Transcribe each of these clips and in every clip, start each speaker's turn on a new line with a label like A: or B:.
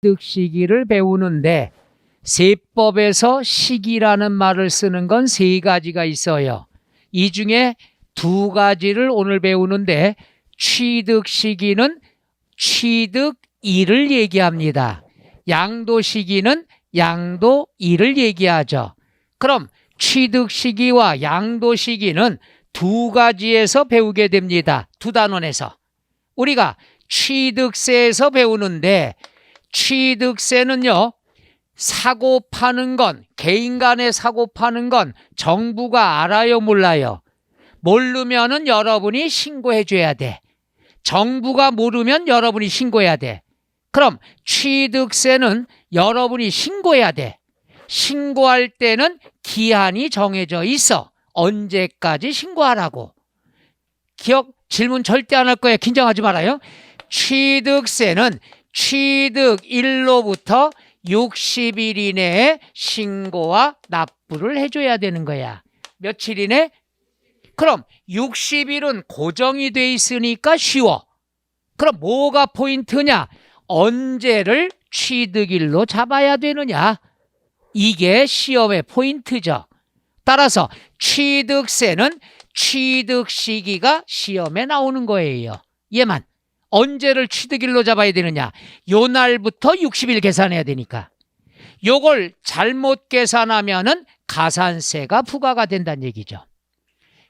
A: 취득시기를 배우는데 세법에서 시기라는 말을 쓰는 건 세 가지가 있어요. 이 중에 두 가지를 오늘 배우는데 취득시기는 취득일을 얘기합니다. 양도시기는 양도일을 얘기하죠. 그럼 취득시기와 양도시기는 두 가지에서 배우게 됩니다. 두 단원에서. 우리가 취득세에서 배우는데 취득세는요, 사고 파는 건, 개인 간에 사고 파는 건 정부가 알아요, 몰라요? 모르면은 여러분이 신고해 줘야 돼. 정부가 모르면 여러분이 신고해야 돼. 그럼 취득세는 여러분이 신고해야 돼. 신고할 때는 기한이 정해져 있어. 언제까지 신고하라고. 질문 절대 안 할 거예요. 긴장하지 말아요. 취득세는 취득일로부터 60일 이내에 신고와 납부를 해줘야 되는 거야. 며칠 이내? 그럼 60일은 고정이 돼 있으니까 쉬워. 그럼 뭐가 포인트냐? 언제를 취득일로 잡아야 되느냐? 이게 시험의 포인트죠. 따라서 취득세는 취득 시기가 시험에 나오는 거예요. 얘만. 언제를 취득일로 잡아야 되느냐? 요 날부터 60일 계산해야 되니까. 요걸 잘못 계산하면은 가산세가 부과가 된다는 얘기죠.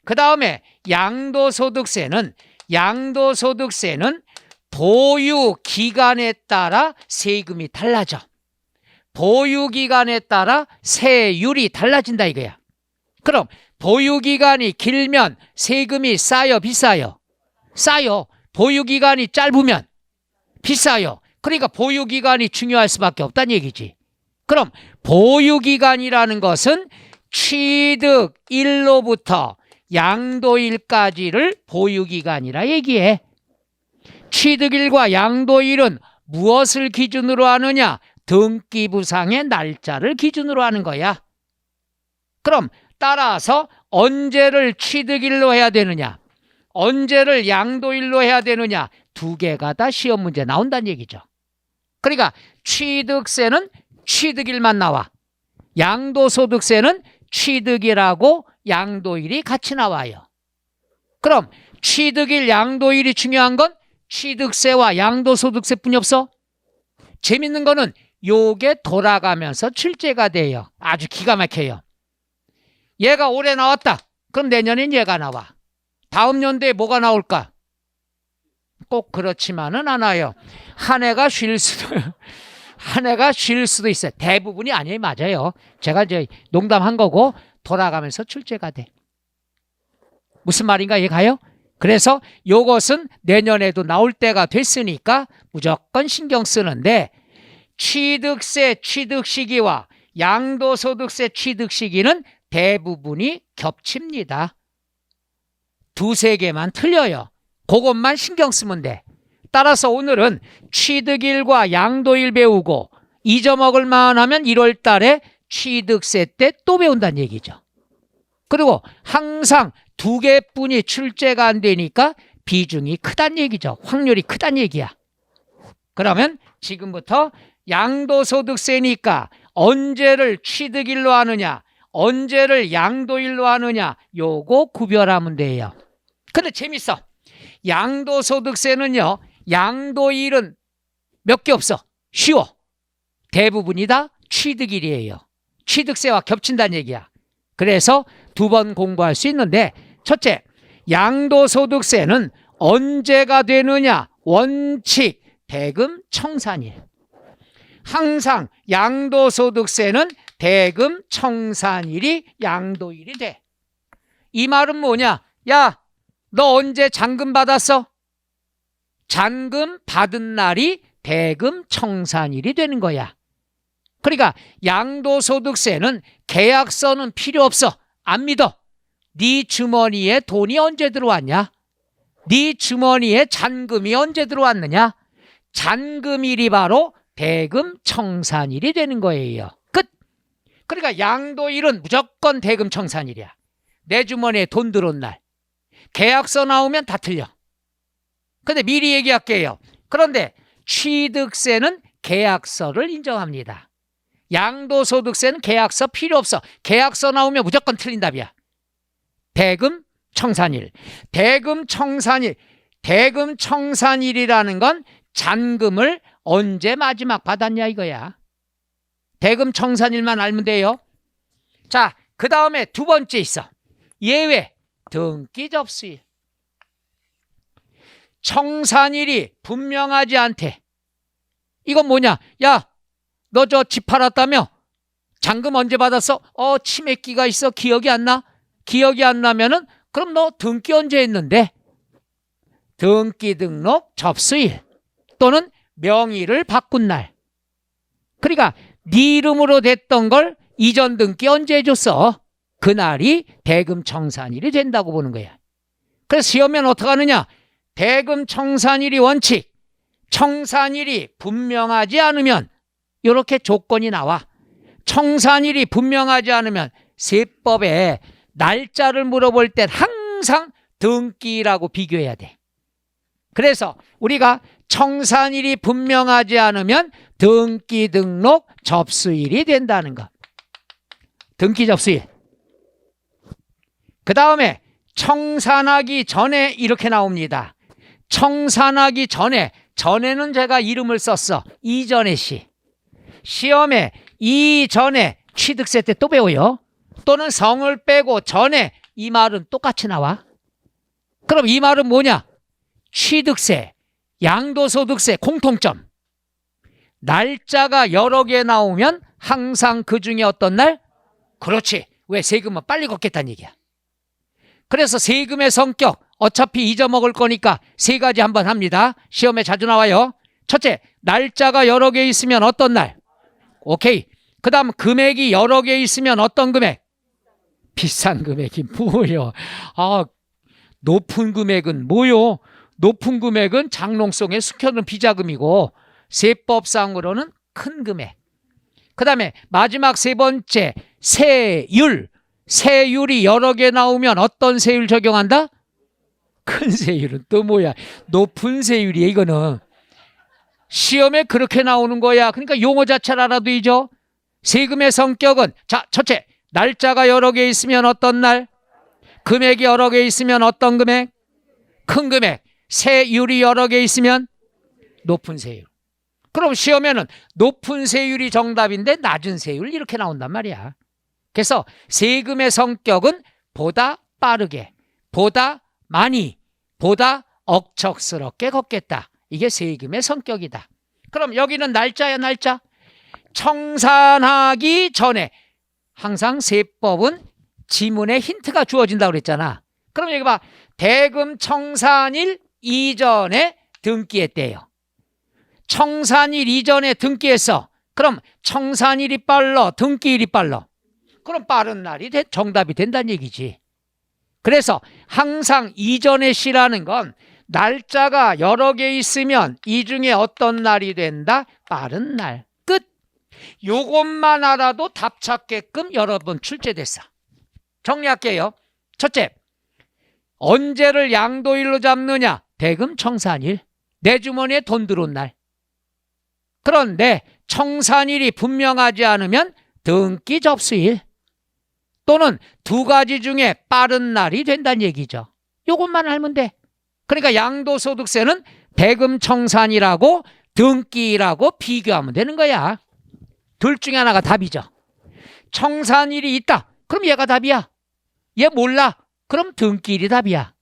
A: 그 다음에 양도소득세는 보유기간에 따라 세금이 달라져. 보유기간에 따라 세율이 달라진다 이거야. 그럼 보유기간이 길면 세금이 싸요, 비싸요? 싸요. 보유기간이 짧으면 비싸요. 그러니까 보유기간이 중요할 수밖에 없다는 얘기지. 그럼 보유기간이라는 것은 취득일로부터 양도일까지를 보유기간이라 얘기해. 취득일과 양도일은 무엇을 기준으로 하느냐? 등기부상의 날짜를 기준으로 하는 거야. 그럼 따라서 언제를 취득일로 해야 되느냐? 언제를 양도일로 해야 되느냐? 두 개가 다 시험 문제 나온다는 얘기죠. 그러니까 취득세는 취득일만 나와. 양도소득세는 취득일하고 양도일이 같이 나와요. 그럼 취득일, 양도일이 중요한 건 취득세와 양도소득세뿐이 없어? 재밌는 거는 요게 돌아가면서 출제가 돼요. 아주 기가 막혀요. 얘가 올해 나왔다. 그럼 내년엔 얘가 나와. 다음 연도에 뭐가 나올까? 꼭 그렇지만은 않아요. 한 해가 쉴 수도 있어요. 대부분이 아니에요. 맞아요. 제가 이제 농담한 거고 돌아가면서 출제가 돼. 무슨 말인가 이해가요? 그래서 요것은 내년에도 나올 때가 됐으니까 무조건 신경 쓰는데 취득세 취득시기와 양도소득세 취득시기는 대부분이 겹칩니다. 두세 개만 틀려요. 그것만 신경 쓰면 돼. 따라서 오늘은 취득일과 양도일 배우고 잊어먹을 만하면 1월 달에 취득세 때 또 배운다는 얘기죠. 그리고 항상 두 개뿐이 출제가 안 되니까 비중이 크다는 얘기죠. 확률이 크다는 얘기야. 그러면 지금부터 양도소득세니까 언제를 취득일로 하느냐, 언제를 양도일로 하느냐, 요거 구별하면 돼요. 근데 재밌어. 양도소득세는요, 양도일은 몇 개 없어. 쉬워. 대부분이 다 취득일이에요. 취득세와 겹친다는 얘기야. 그래서 두 번 공부할 수 있는데, 첫째, 양도소득세는 언제가 되느냐? 원칙, 대금 청산일. 항상 양도소득세는 대금 청산일이 양도일이 돼. 이 말은 뭐냐? 야, 너 언제 잔금 받았어? 잔금 받은 날이 대금 청산일이 되는 거야. 그러니까 양도소득세는 계약서는 필요 없어. 안 믿어. 네 주머니에 돈이 언제 들어왔냐? 네 주머니에 잔금이 언제 들어왔느냐? 잔금일이 바로 대금 청산일이 되는 거예요. 끝. 그러니까 양도일은 무조건 대금 청산일이야. 내 주머니에 돈 들어온 날. 계약서 나오면 다 틀려. 근데 미리 얘기할게요. 그런데 취득세는 계약서를 인정합니다. 양도소득세는 계약서 필요 없어. 계약서 나오면 무조건 틀린 답이야. 대금 청산일. 대금 청산일이라는 건 잔금을 언제 마지막 받았냐 이거야. 대금 청산일만 알면 돼요. 자, 그 다음에 두 번째 있어. 예외. 등기 접수일. 청산일이 분명하지 않대. 이건 뭐냐? 야, 너 저 집 팔았다며? 잔금 언제 받았어? 치매기가 있어. 기억이 안 나? 기억이 안 나면은 그럼 너 등기 언제 했는데? 등기 등록 접수일 또는 명의를 바꾼 날. 그러니까 네 이름으로 됐던 걸 이전 등기 언제 해줬어? 그날이 대금 청산일이 된다고 보는 거야. 그래서 시험엔 어떻게 하느냐? 대금 청산일이 원칙. 청산일이 분명하지 않으면 이렇게 조건이 나와. 청산일이 분명하지 않으면 세법에 날짜를 물어볼 땐 항상 등기라고 비교해야 돼. 그래서 우리가 청산일이 분명하지 않으면 등기 등록 접수일이 된다는 것. 등기 접수일. 그 다음에 청산하기 전에 이렇게 나옵니다. 청산하기 전에는 제가 이름을 썼어. 이전의 시험에 이전에 취득세 때 또 배워요. 또는 성을 빼고 전에 이 말은 똑같이 나와. 그럼 이 말은 뭐냐? 취득세, 양도소득세 공통점. 날짜가 여러 개 나오면 항상 그 중에 어떤 날? 그렇지. 왜? 세금은 빨리 걷겠다는 얘기야. 그래서 세금의 성격, 어차피 잊어먹을 거니까 세 가지 한번 합니다. 시험에 자주 나와요. 첫째, 날짜가 여러 개 있으면 어떤 날? 오케이. 그 다음 금액이 여러 개 있으면 어떤 금액? 비싼 금액이 뭐요? 높은 금액은 뭐요? 높은 금액은 장롱송에 숙여놓은 비자금이고 세법상으로는 큰 금액. 그 다음에 마지막 세 번째, 세율. 세율이 여러 개 나오면 어떤 세율 적용한다? 큰 세율은 또 뭐야? 높은 세율이에요. 이거는 시험에 그렇게 나오는 거야. 그러니까 용어 자체를 알아두이죠. 세금의 성격은 자, 첫째, 날짜가 여러 개 있으면 어떤 날? 금액이 여러 개 있으면 어떤 금액? 큰 금액. 세율이 여러 개 있으면 높은 세율. 그럼 시험에는 높은 세율이 정답인데 낮은 세율 이렇게 나온단 말이야. 그래서 세금의 성격은 보다 빠르게, 보다 많이, 보다 억척스럽게 걷겠다. 이게 세금의 성격이다. 그럼 여기는 날짜야, 날짜. 청산하기 전에 항상 세법은 지문에 힌트가 주어진다고 그랬잖아. 그럼 여기 봐. 대금 청산일 이전에 등기했대요. 청산일 이전에 등기했어. 그럼 청산일이 빨라, 등기일이 빨라. 그럼 빠른 날이 정답이 된다는 얘기지. 그래서 항상 이전의 시라는 건 날짜가 여러 개 있으면 이 중에 어떤 날이 된다? 빠른 날. 끝. 요것만 알아도 답 찾게끔 여러 번 출제됐어. 정리할게요. 첫째, 언제를 양도일로 잡느냐? 대금 청산일. 내 주머니에 돈 들어온 날. 그런데 청산일이 분명하지 않으면 등기 접수일 또는 두 가지 중에 빠른 날이 된다는 얘기죠. 이것만 알면 돼. 그러니까 양도소득세는 대금 청산이라고 등기라고 비교하면 되는 거야. 둘 중에 하나가 답이죠. 청산일이 있다. 그럼 얘가 답이야. 얘 몰라. 그럼 등기일이 답이야.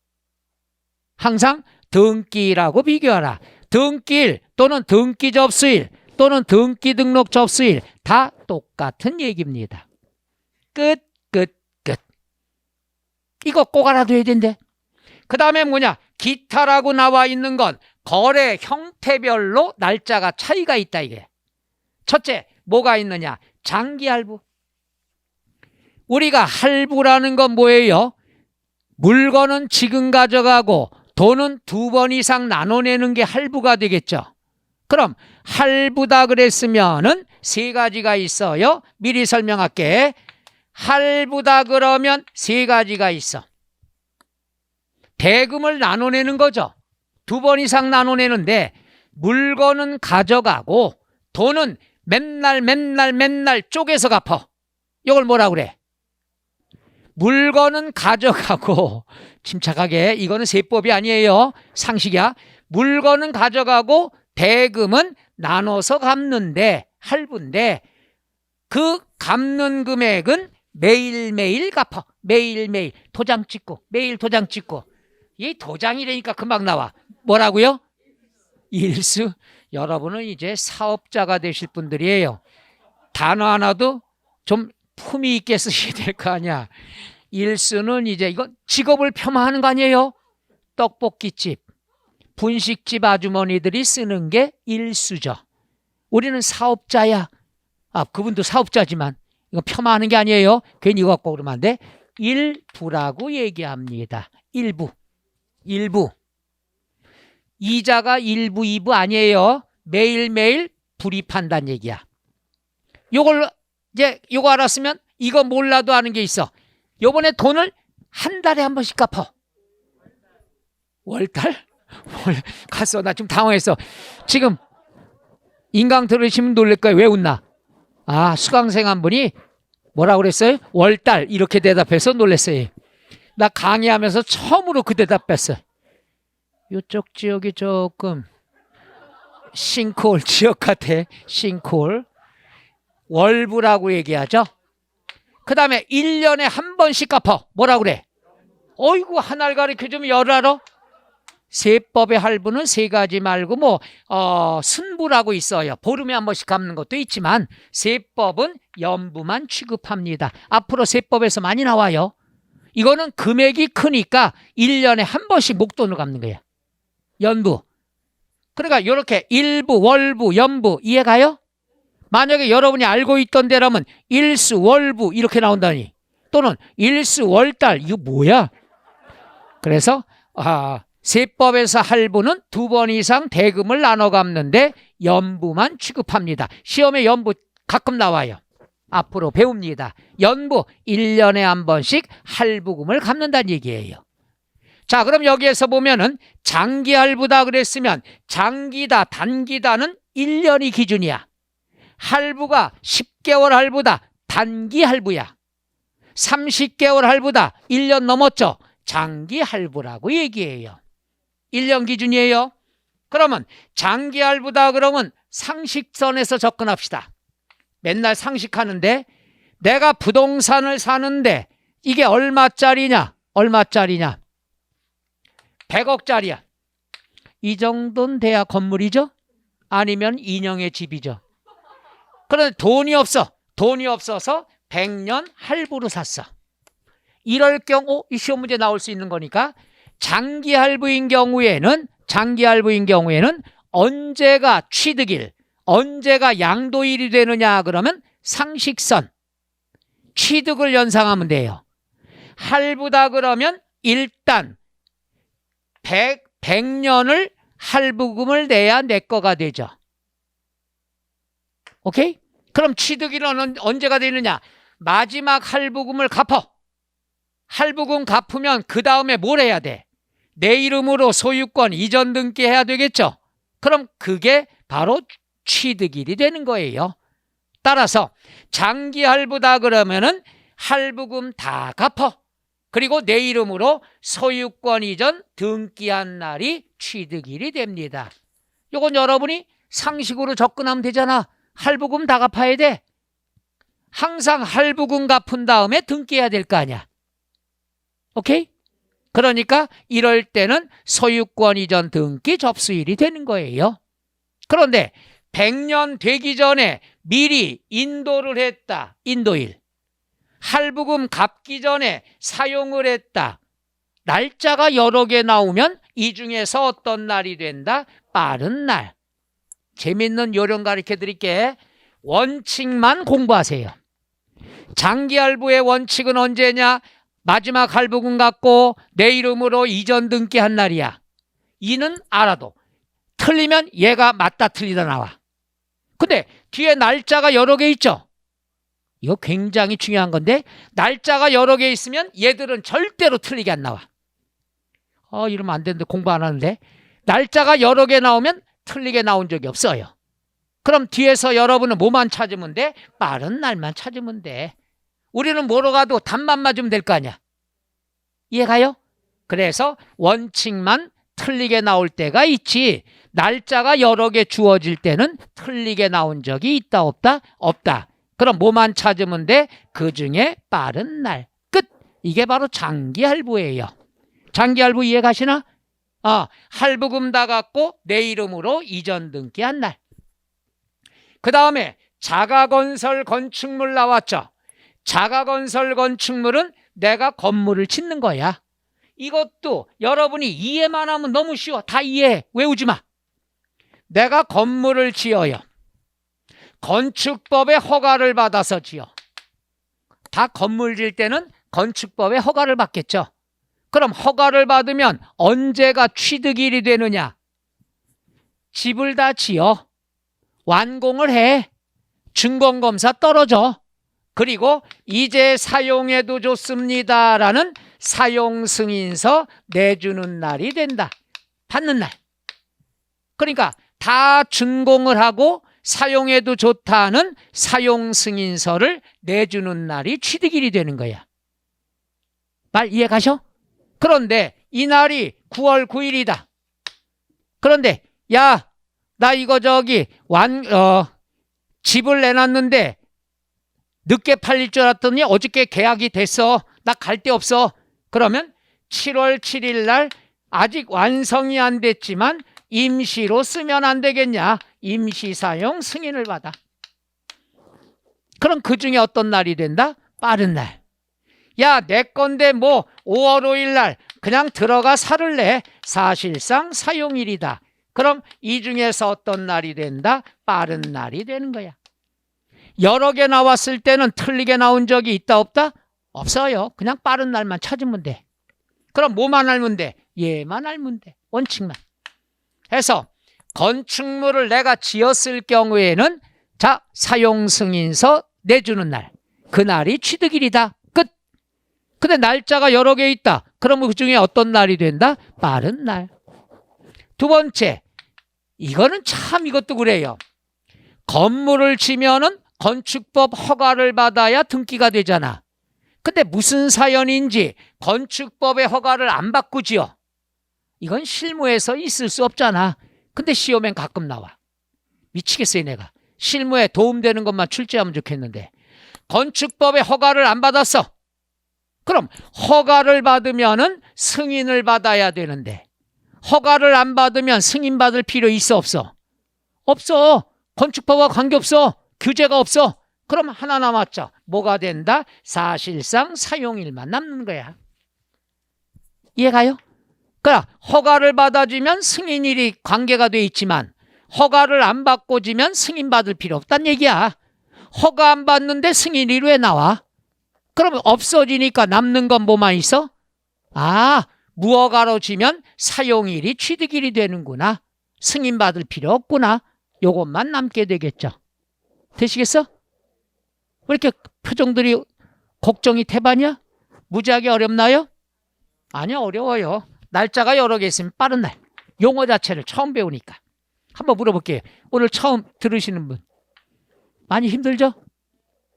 A: 항상 등기라고 비교하라. 등기일 또는 등기 접수일 또는 등기 등록 접수일 다 똑같은 얘기입니다. 끝. 이거 꼭 알아둬야 된대. 그 다음에 뭐냐? 기타라고 나와 있는 건 거래 형태별로 날짜가 차이가 있다 이게. 첫째, 뭐가 있느냐? 장기 할부. 우리가 할부라는 건 뭐예요? 물건은 지금 가져가고 돈은 두 번 이상 나눠내는 게 할부가 되겠죠. 그럼 할부다 그랬으면은 세 가지가 있어요. 미리 설명할게. 할부다 그러면 세 가지가 있어. 대금을 나눠내는 거죠. 두 번 이상 나눠내는데 물건은 가져가고 돈은 맨날 쪼개서 갚어. 이걸 뭐라 그래? 물건은 가져가고, 침착하게, 이거는 세법이 아니에요. 상식이야. 물건은 가져가고 대금은 나눠서 갚는데, 할부인데 그 갚는 금액은 매일매일 갚아. 매일매일 도장 찍고, 매일 도장 찍고. 이 도장이라니까 금방 나와. 뭐라고요? 일수. 여러분은 이제 사업자가 되실 분들이에요. 단어 하나도 좀 품위 있게 쓰셔야 될 거 아니야. 일수는 이제 이건 직업을 폄하하는 거 아니에요? 떡볶이집, 분식집 아주머니들이 쓰는 게 일수죠. 우리는 사업자야. 그분도 사업자지만 이거 폄하하는 게 아니에요. 괜히 이거 갖고 그러면 안 돼. 일부라고 얘기합니다. 일부. 이자가 1부, 2부 아니에요. 매일매일 불입한다는 얘기야. 요거 알았으면 이거 몰라도 아는 게 있어. 요번에 돈을 한 달에 한 번씩 갚아. 월달? 갔어. 나 지금 당황했어. 지금 인강 들으시면 놀랄 거예요. 왜 웃나? 수강생 한 분이 뭐라고 그랬어요? 월달 이렇게 대답해서 놀랐어요. 나 강의하면서 처음으로 그 대답했어요. 이쪽 지역이 조금 싱크홀 지역 같아. 싱크홀. 월부라고 얘기하죠. 그 다음에 1년에 한 번씩 갚아. 뭐라 그래? 어이구, 하나를 가르쳐주면 열 알아? 세법의 할부는 세 가지 말고 순부라고 있어요. 보름에 한 번씩 갚는 것도 있지만 세법은 연부만 취급합니다. 앞으로 세법에서 많이 나와요. 이거는 금액이 크니까 1년에 한 번씩 목돈을 갚는 거예요. 연부. 그러니까 이렇게 일부, 월부, 연부 이해가요? 만약에 여러분이 알고 있던 데라면 일수, 월부 이렇게 나온다니, 또는 일수, 월달, 이거 뭐야? 그래서 세법에서 할부는 2번 이상 대금을 나눠 갚는데 연부만 취급합니다. 시험에 연부 가끔 나와요. 앞으로 배웁니다. 연부 1년에 한 번씩 할부금을 갚는다는 얘기예요. 자, 그럼 여기에서 보면은 장기 할부다 그랬으면 장기다, 단기다는 1년이 기준이야. 할부가 10개월 할부다, 단기 할부야. 30개월 할부다, 1년 넘었죠. 장기 할부라고 얘기해요. 1년 기준이에요. 그러면 장기 할부다 그러면 상식선에서 접근합시다. 맨날 상식하는데 내가 부동산을 사는데 이게 얼마짜리냐? 100억짜리야. 이 정도는 돼야 건물이죠? 아니면 인형의 집이죠. 그런데 돈이 없어서 100년 할부로 샀어. 이럴 경우 이 시험 문제 나올 수 있는 거니까 장기 할부인 경우에는 언제가 취득일, 언제가 양도일이 되느냐 그러면 상식선, 취득을 연상하면 돼요. 할부다 그러면 일단 100년을 할부금을 내야 내 거가 되죠. 오케이? 그럼 취득일은 언제가 되느냐? 마지막 할부금을 갚어. 할부금 갚으면 그 다음에 뭘 해야 돼? 내 이름으로 소유권 이전 등기해야 되겠죠. 그럼 그게 바로 취득일이 되는 거예요. 따라서 장기 할부다 그러면은 할부금 다 갚어. 그리고 내 이름으로 소유권 이전 등기한 날이 취득일이 됩니다. 이건 여러분이 상식으로 접근하면 되잖아. 할부금 다 갚아야 돼. 항상 할부금 갚은 다음에 등기해야 될 거 아니야. 오케이? 그러니까 이럴 때는 소유권 이전 등기 접수일이 되는 거예요. 그런데 100년 되기 전에 미리 인도를 했다. 인도일. 할부금 갚기 전에 사용을 했다. 날짜가 여러 개 나오면 이 중에서 어떤 날이 된다? 빠른 날. 재밌는 요령 가르쳐 드릴게. 원칙만 공부하세요. 장기 할부의 원칙은 언제냐? 마지막 할부금 갚고 내 이름으로 이전 등기한 날이야. 이는 알아도 틀리면 얘가 맞다 틀리다 나와. 근데 뒤에 날짜가 여러 개 있죠? 이거 굉장히 중요한 건데 날짜가 여러 개 있으면 얘들은 절대로 틀리게 안 나와. 이러면 안 되는데 공부 안 하는데. 날짜가 여러 개 나오면 틀리게 나온 적이 없어요. 그럼 뒤에서 여러분은 뭐만 찾으면 돼? 빠른 날만 찾으면 돼. 우리는 뭐로 가도 답만 맞으면 될 거 아니야. 이해가요? 그래서 원칙만 틀리게 나올 때가 있지, 날짜가 여러 개 주어질 때는 틀리게 나온 적이 있다 없다? 없다. 그럼 뭐만 찾으면 돼? 그 중에 빠른 날. 끝. 이게 바로 장기할부예요. 장기할부 이해가시나? 할부금 다 갖고 내 이름으로 이전 등기한 날. 그 다음에 자가건설 건축물 나왔죠. 자가건설 건축물은 내가 건물을 짓는 거야. 이것도 여러분이 이해만 하면 너무 쉬워. 다 이해해. 외우지 마. 내가 건물을 지어요. 건축법의 허가를 받아서 지어. 다 건물 질 때는 건축법의 허가를 받겠죠. 그럼 허가를 받으면 언제가 취득일이 되느냐? 집을 다 지어. 완공을 해. 준공검사 떨어져. 그리고 이제 사용해도 좋습니다라는 사용승인서 내주는 날이 된다. 받는 날. 그러니까 다 준공을 하고 사용해도 좋다는 사용승인서를 내주는 날이 취득일이 되는 거야. 말 이해 가셔? 그런데 이 날이 9월 9일이다. 그런데 야, 나 이거 집을 내놨는데 늦게 팔릴 줄 알았더니 어저께 계약이 됐어. 나 갈 데 없어. 그러면 7월 7일 날 아직 완성이 안 됐지만 임시로 쓰면 안 되겠냐? 임시사용 승인을 받아. 그럼 그 중에 어떤 날이 된다? 빠른 날. 야, 내 건데 5월 5일 날 그냥 들어가 살을래. 사실상 사용일이다. 그럼 이 중에서 어떤 날이 된다? 빠른 날이 되는 거야. 여러 개 나왔을 때는 틀리게 나온 적이 있다 없다? 없어요. 그냥 빠른 날만 찾으면 돼. 그럼 뭐만 알면 돼? 얘만 알면 돼. 원칙만. 해서 건축물을 내가 지었을 경우에는 사용승인서 내주는 날. 그 날이 취득일이다. 끝. 근데 날짜가 여러 개 있다. 그러면 그 중에 어떤 날이 된다? 빠른 날. 두 번째, 이거는 참 이것도 그래요. 건물을 지면은 건축법 허가를 받아야 등기가 되잖아. 근데 무슨 사연인지 건축법의 허가를 안 받고 지어. 이건 실무에서 있을 수 없잖아. 근데 시험엔 가끔 나와. 미치겠어요 내가. 실무에 도움되는 것만 출제하면 좋겠는데. 건축법의 허가를 안 받았어. 그럼 허가를 받으면은 승인을 받아야 되는데 허가를 안 받으면 승인 받을 필요 있어 없어? 없어. 건축법과 관계없어. 규제가 없어. 그럼 하나 남았죠. 뭐가 된다? 사실상 사용일만 남는 거야. 이해가요? 그러니까 허가를 받아주면 승인일이 관계가 돼 있지만 허가를 안 받고 지면 승인 받을 필요 없다는 얘기야. 허가 안 받는데 승인일이 왜 나와? 그러면 없어지니까 남는 건 뭐만 있어? 무허가로 지면 사용일이 취득일이 되는구나. 승인 받을 필요 없구나. 요것만 남게 되겠죠. 되시겠어? 왜 이렇게 표정들이 걱정이 태반이야? 무지하게 어렵나요? 아니요, 어려워요. 날짜가 여러 개 있으면 빠른 날. 용어 자체를 처음 배우니까. 한번 물어볼게요. 오늘 처음 들으시는 분. 많이 힘들죠?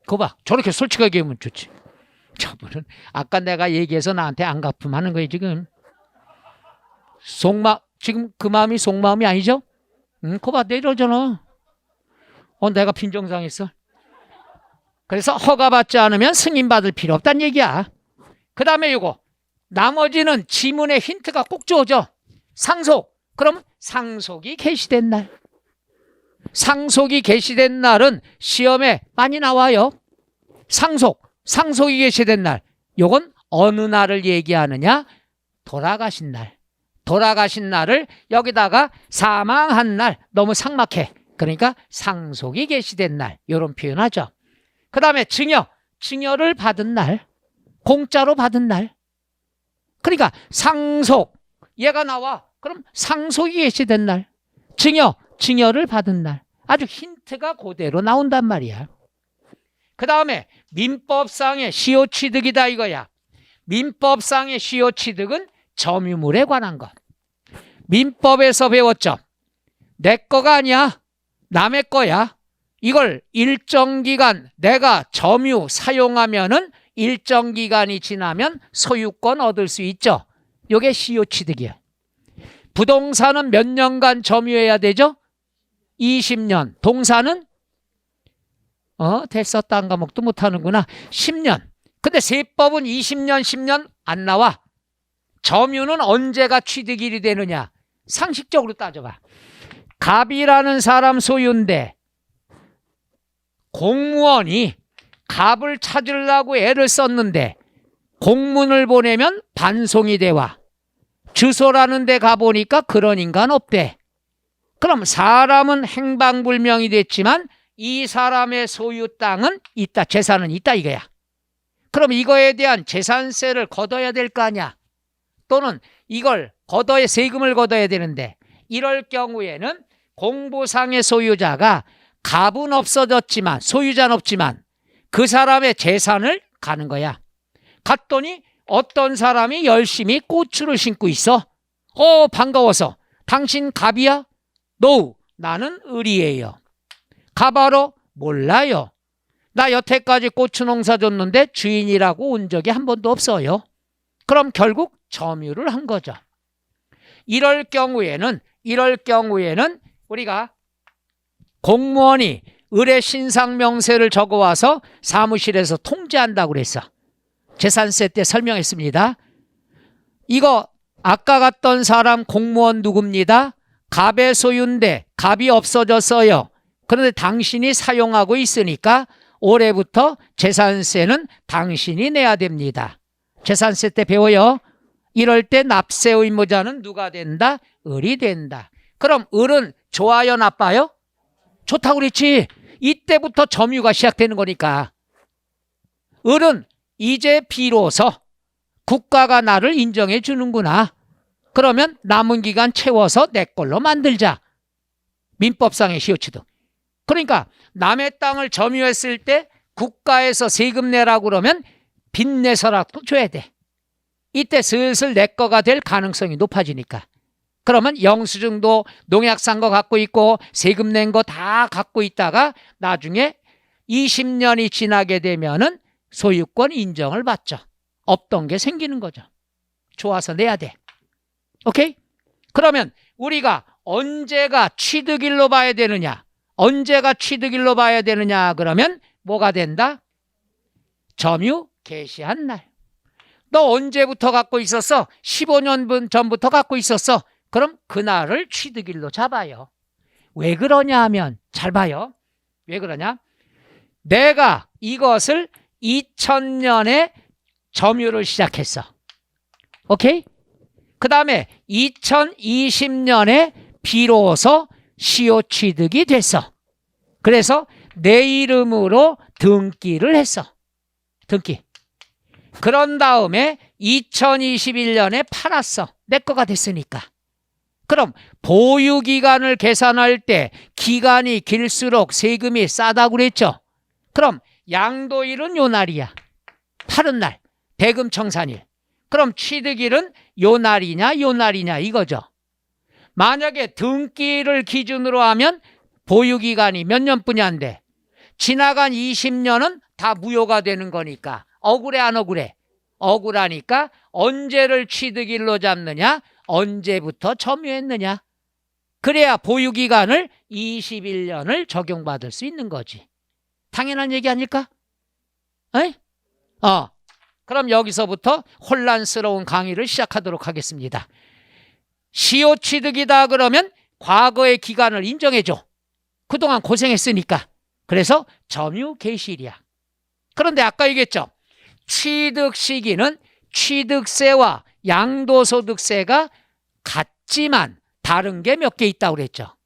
A: 그거 봐. 저렇게 솔직하게 하면 좋지. 저분은 아까 내가 얘기해서 나한테 안 갚음하는 거예요 지금. 지금 그 마음이 속마음이 아니죠? 그거 봐. 내려잖아. 내가 빈정상했어. 그래서 허가받지 않으면 승인받을 필요 없다는 얘기야. 그 다음에 이거 나머지는 지문에 힌트가 꼭 주어져. 상속. 그럼 상속이 개시된 날. 상속이 개시된 날은 시험에 많이 나와요. 상속이 개시된 날. 요건 어느 날을 얘기하느냐? 돌아가신 날. 돌아가신 날을 여기다가 사망한 날. 너무 삭막해. 그러니까 상속이 개시된 날. 이런 표현하죠. 그 다음에 증여를 받은 날. 공짜로 받은 날. 그러니까 상속. 얘가 나와. 그럼 상속이 개시된 날. 증여를 받은 날. 아주 힌트가 그대로 나온단 말이야. 그 다음에 민법상의 시효취득이다 이거야. 민법상의 시효취득은 점유물에 관한 것. 민법에서 배웠죠. 내 거가 아니야. 남의 거야. 이걸 일정 기간 내가 점유 사용하면은 일정 기간이 지나면 소유권 얻을 수 있죠. 이게 시효취득이에요. 부동산은 몇 년간 점유해야 되죠? 20년. 동사는 됐어. 딴 과목도 못하는구나. 10년. 근데 세법은 20년, 10년 안 나와. 점유는 언제가 취득일이 되느냐? 상식적으로 따져봐. 갑이라는 사람 소유인데 공무원이 갑을 찾으려고 애를 썼는데 공문을 보내면 반송이 돼 와. 주소라는 데 가보니까 그런 인간 없대. 그럼 사람은 행방불명이 됐지만 이 사람의 소유 땅은 있다. 재산은 있다 이거야. 그럼 이거에 대한 재산세를 걷어야 될 거 아니야. 또는 이걸 걷어야 세금을 걷어야 되는데 이럴 경우에는 공보상의 소유자가 갑은 없어졌지만 소유자는 없지만 그 사람의 재산을 가는 거야. 갔더니 어떤 사람이 열심히 고추를 심고 있어. 반가워서. 당신 갑이야? No, 나는 을이에요. 갑하러? 몰라요. 나 여태까지 고추 농사 줬는데 주인이라고 온 적이 한 번도 없어요. 그럼 결국 점유를 한 거죠. 이럴 경우에는 우리가 공무원이 을의 신상명세를 적어와서 사무실에서 통지한다고 그랬어. 재산세 때 설명했습니다. 이거 아까 갔던 사람 공무원 누굽니다? 갑의 소유인데 갑이 없어졌어요. 그런데 당신이 사용하고 있으니까 올해부터 재산세는 당신이 내야 됩니다. 재산세 때 배워요. 이럴 때 납세 의무자는 누가 된다? 을이 된다. 그럼 을은 좋아요, 나빠요? 좋다고 그랬지. 이때부터 점유가 시작되는 거니까. 을은 이제 비로소 국가가 나를 인정해 주는구나. 그러면 남은 기간 채워서 내 걸로 만들자. 민법상의 시효취득. 그러니까 남의 땅을 점유했을 때 국가에서 세금 내라고 그러면 빚내서라도 줘야 돼. 이때 슬슬 내 거가 될 가능성이 높아지니까. 그러면 영수증도 농약 산 거 갖고 있고 세금 낸 거 다 갖고 있다가 나중에 20년이 지나게 되면은 소유권 인정을 받죠. 없던 게 생기는 거죠. 좋아서 내야 돼. 오케이? 그러면 우리가 언제가 취득일로 봐야 되느냐? 언제가 취득일로 봐야 되느냐? 그러면 뭐가 된다? 점유 개시한 날. 너 언제부터 갖고 있었어? 15년 전부터 갖고 있었어. 그럼 그날을 취득일로 잡아요. 왜 그러냐 하면 잘 봐요. 왜 그러냐? 내가 이것을 2000년에 점유를 시작했어. 오케이? 그 다음에 2020년에 비로소 시효취득이 됐어. 그래서 내 이름으로 등기를 했어. 등기. 그런 다음에 2021년에 팔았어. 내 거가 됐으니까. 그럼 보유기간을 계산할 때 기간이 길수록 세금이 싸다고 그랬죠. 그럼 양도일은 요 날이야. 파는 날. 대금청산일. 그럼 취득일은 요 날이냐 요 날이냐 이거죠. 만약에 등기를 기준으로 하면 보유기간이 몇 년뿐이한데 지나간 20년은 다 무효가 되는 거니까 억울해 안 억울해? 억울하니까 언제를 취득일로 잡느냐? 언제부터 점유했느냐? 그래야 보유기간을 21년을 적용받을 수 있는 거지. 당연한 얘기 아닐까? 에이? 그럼 여기서부터 혼란스러운 강의를 시작하도록 하겠습니다. 시효취득이다 그러면 과거의 기간을 인정해줘. 그동안 고생했으니까. 그래서 점유 개시일이야. 그런데 아까 얘기했죠. 취득 시기는 취득세와 양도소득세가 같지만 다른 게 몇 개 있다고 그랬죠.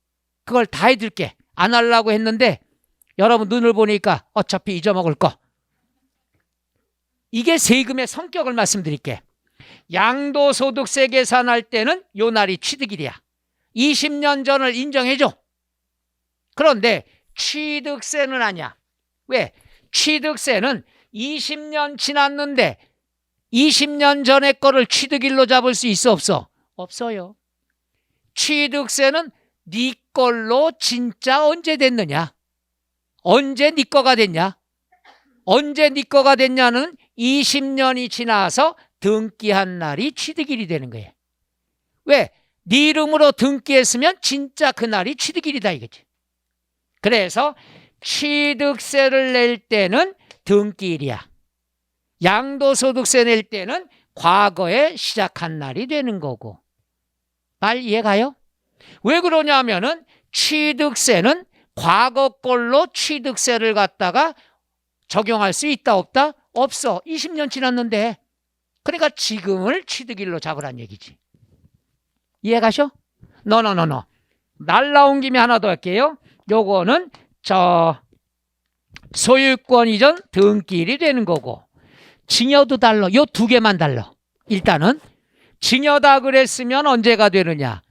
A: 그걸 다 해줄게. 안 하려고 했는데 여러분 눈을 보니까 어차피 잊어먹을 거. 이게 세금의 성격을 말씀드릴게. 양도소득세 계산할 때는 요 날이 취득일이야. 20년 전을 인정해줘. 그런데 취득세는 아니야. 왜? 취득세는 20년 지났는데 20년 전의 거를 취득일로 잡을 수 있어 없어? 없어요. 취득세는 네 걸로 진짜 언제 됐느냐? 언제 네 거가 됐냐? 언제 네 거가 됐냐는 20년이 지나서 등기한 날이 취득일이 되는 거예요. 왜? 네 이름으로 등기했으면 진짜 그날이 취득일이다 이거지. 그래서 취득세를 낼 때는 등기일이야. 양도소득세 낼 때는 과거에 시작한 날이 되는 거고. 말 이해가요? 왜 그러냐면은 취득세는 과거 걸로 취득세를 갖다가 적용할 수 있다 없다? 없어. 20년 지났는데. 그러니까 지금을 취득일로 잡으란 얘기지. 이해가셔? 노노노노. 날 나온 김에 하나 더 할게요. 요거는 소유권 이전 등기일이 되는 거고, 증여도 달러. 요 두 개만 달러. 일단은 증여다 그랬으면 언제가 되느냐?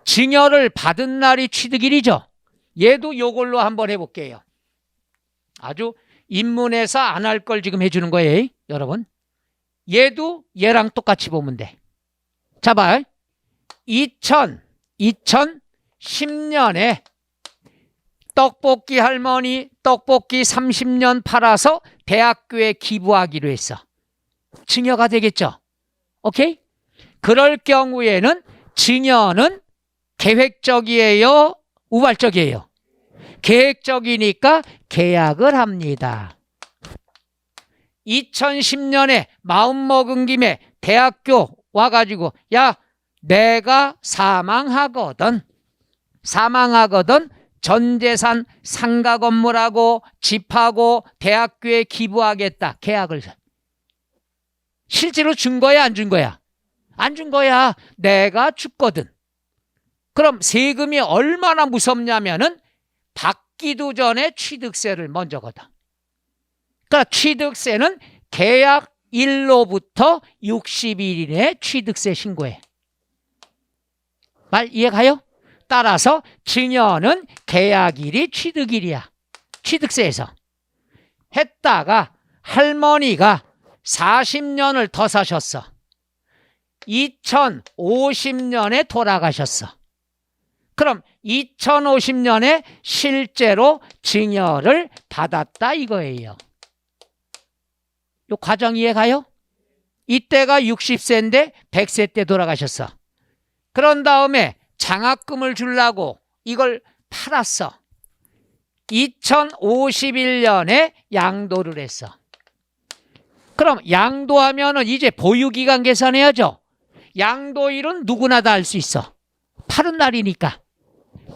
A: 증여를 받은 날이 취득일이죠. 얘도 요걸로 한번 해볼게요. 아주 인문에서 안 할 걸 지금 해주는 거예요, 여러분. 얘도 얘랑 똑같이 보면 돼. 자, 봐. 2010년에 떡볶이 할머니 떡볶이 30년 팔아서 대학교에 기부하기로 했어. 증여가 되겠죠. 오케이? 그럴 경우에는 증여는 계획적이에요? 우발적이에요? 계획적이니까 계약을 합니다. 2010년에 마음먹은 김에 대학교 와가지고 야, 내가 사망하거든 전재산 상가 건물하고 집하고 대학교에 기부하겠다. 계약을. 실제로 준 거야, 안 준 거야? 안 준 거야. 내가 죽거든. 그럼 세금이 얼마나 무섭냐면은 받기도 전에 취득세를 먼저 걷어. 그러니까 취득세는 계약일로부터 60일 이내에 취득세 신고해. 말 이해가요? 따라서 증여는 계약일이 취득일이야. 취득세에서. 했다가 할머니가 40년을 더 사셨어. 2050년에 돌아가셨어. 그럼 2050년에 실제로 증여를 받았다 이거예요. 요 과정 이해가요? 이때가 60세인데 100세 때 돌아가셨어. 그런 다음에 장학금을 주려고 이걸 팔았어. 2051년에 양도를 했어. 그럼 양도하면은 이제 보유기간 계산해야죠. 양도일은 누구나 다 알 수 있어. 파는 날이니까.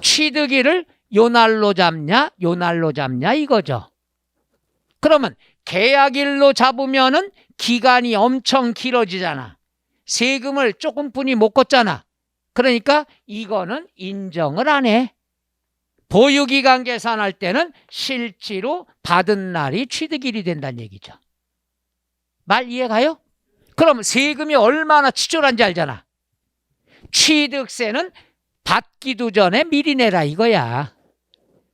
A: 취득일을 요 날로 잡냐, 요 날로 잡냐 이거죠. 그러면 계약일로 잡으면은 기간이 엄청 길어지잖아. 세금을 조금뿐이 못 걷잖아. 그러니까 이거는 인정을 안 해. 보유기간 계산할 때는 실제로 받은 날이 취득일이 된다는 얘기죠. 말 이해가요? 그럼 세금이 얼마나 치졸한지 알잖아. 취득세는 받기도 전에 미리 내라 이거야.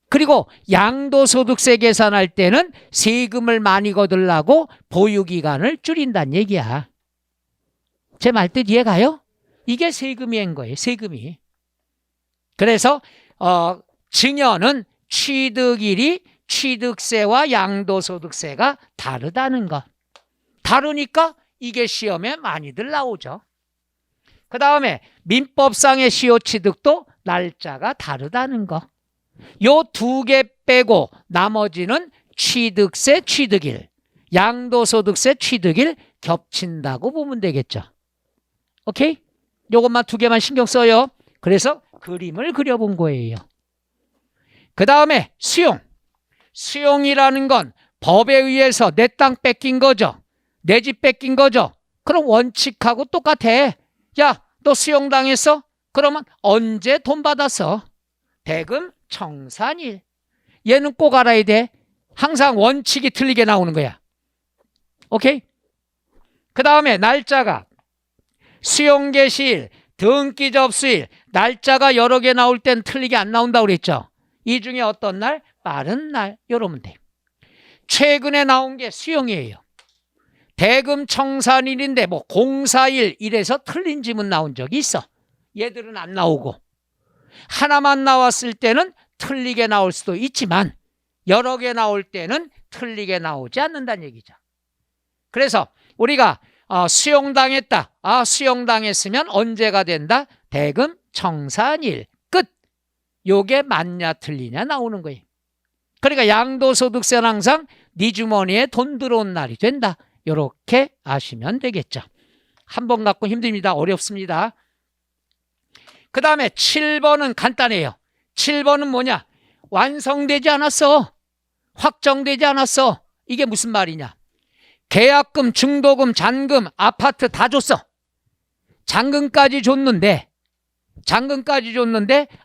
A: 그리고 양도소득세 계산할 때는 세금을 많이 거두려고 보유기간을 줄인다는 얘기야. 제 말뜻 이해가요? 이게 세금인 거예요. 세금이. 그래서 증여는 취득일이 취득세와 양도소득세가 다르다는 것. 다르니까 이게 시험에 많이들 나오죠. 그 다음에 민법상의 시효취득도 날짜가 다르다는 거. 요 두 개 빼고 나머지는 취득세 취득일, 양도소득세 취득일 겹친다고 보면 되겠죠. 오케이? 요것만 두 개만 신경 써요. 그래서 그림을 그려본 거예요. 그 다음에 수용. 수용이라는 건 법에 의해서 내 땅 뺏긴 거죠. 내 집 뺏긴 거죠. 그럼 원칙하고 똑같아. 야, 너 수용당했어? 그러면 언제 돈 받았어? 대금 청산일. 얘는 꼭 알아야 돼. 항상 원칙이 틀리게 나오는 거야. 오케이? 그 다음에 날짜가 수용 개시일, 등기 접수일, 날짜가 여러 개 나올 땐 틀리게 안 나온다고 그랬죠. 이 중에 어떤 날? 빠른 날. 이러면 돼. 최근에 나온 게 수용이에요. 대금 청산일인데 뭐 공사일 이래서 틀린 지문 나온 적이 있어. 얘들은 안 나오고. 하나만 나왔을 때는 틀리게 나올 수도 있지만 여러 개 나올 때는 틀리게 나오지 않는다는 얘기죠. 그래서 우리가 수용당했다. 수용당했으면 언제가 된다? 대금 청산일 끝. 요게 맞냐 틀리냐 나오는 거예요. 그러니까 양도소득세는 항상 네 주머니에 돈 들어온 날이 된다. 이렇게 아시면 되겠죠. 한 번 갖고 힘듭니다. 어렵습니다. 그 다음에 7번은 간단해요. 7번은 뭐냐? 완성되지 않았어. 확정되지 않았어. 이게 무슨 말이냐? 계약금, 중도금, 잔금, 아파트 다 줬어. 잔금까지 줬는데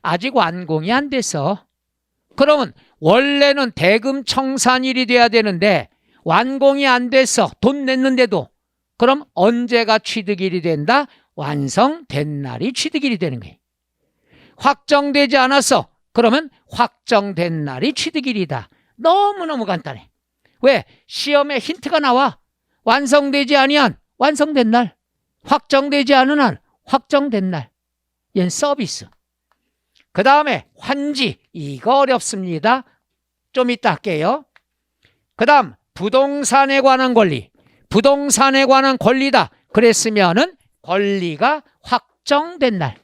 A: 아직 완공이 안 됐어. 그러면 원래는 대금 청산일이 돼야 되는데 완공이 안 됐어. 돈 냈는데도. 그럼 언제가 취득일이 된다? 완성된 날이 취득일이 되는 거예요. 확정되지 않았어. 그러면 확정된 날이 취득일이다. 너무너무 간단해. 왜? 시험에 힌트가 나와. 완성되지 아니한 완성된 날, 확정되지 않은 한 확정된 날. 얘는 서비스. 그 다음에 환지. 이거 어렵습니다. 좀 이따 할게요. 그 다음 부동산에 관한 권리. 부동산에 관한 권리다. 그랬으면은 권리가 확정된 날.